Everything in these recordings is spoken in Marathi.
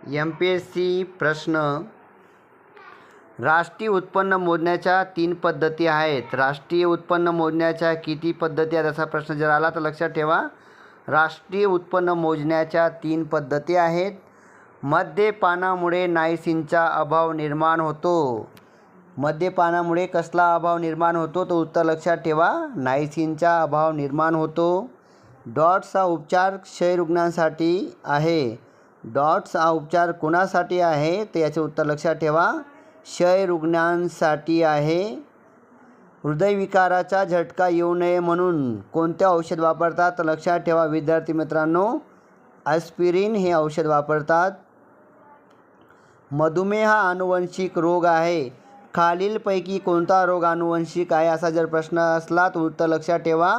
MPSC प्रश्न. राष्ट्रीय उत्पन्न मोजण्याच्या 3 पद्धती आहेत. राष्ट्रीय उत्पन्न मोजण्याच्या किती पद्धती आहेत असा प्रश्न जर आला तर लक्षात ठेवा, राष्ट्रीय उत्पन्न मोजण्याच्या 3 पद्धती आहेत. मद्यपानामुळे नायसीनचा अभाव निर्माण होतो. मद्यपानामुळे कसला अभाव निर्माण होतो तर उत्तर लक्षात ठेवा, नायसीनचा अभाव निर्माण होतो. डॉट्स हा उपचार क्षयरुग्णांसाठी आहे. डॉट्स हा उपचार कोणासाठी आहे तर याचे उत्तर लक्षात ठेवा, क्षयरुग्णांसाठी आहे. हृदयविकाराचा झटका येऊ नये म्हणून कोणते औषध वापरतात तर लक्षात ठेवा विद्यार्थी मित्रांनो, ॲस्पिरिन हे औषध वापरतात. मधुमेह हा अनुवंशिक रोग आहे. खालीलपैकी कोणता रोग अनुवंशिक आहे असा जर प्रश्न असला तर उत्तर लक्षात ठेवा,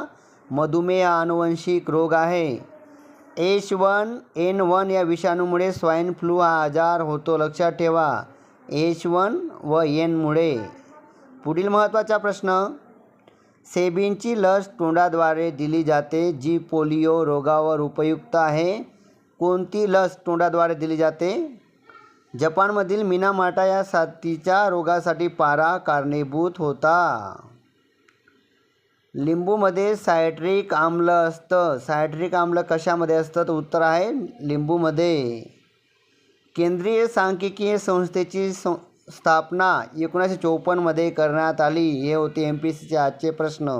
मधुमेह हा अनुवंशिक रोग आहे. H1N1 या विषाणूमुळे स्वाईन फ्लू हा आजार होतो. लक्षात ठेवा, H1 व N मुळे. पुढील महत्त्वाचा प्रश्न. सेबींची लस तोंडाद्वारे दिली जाते जी पोलिओ रोगावर उपयुक्त आहे. कोणती लस तोंडाद्वारे दिली जाते? जपानमधील मिनामाटा या साथीच्या रोगासाठी पारा कारणीभूत होता. लिंबूमध्ये सायट्रिक आम्ल असतं. सायट्रिक आम्ल कशामध्ये असतं तर उत्तर आहे लिंबूमध्ये. केंद्रीय सांख्यिकीय संस्थेची स्थापना 1954 मध्ये करण्यात आली. हे होते MPSCचे आजचे प्रश्न.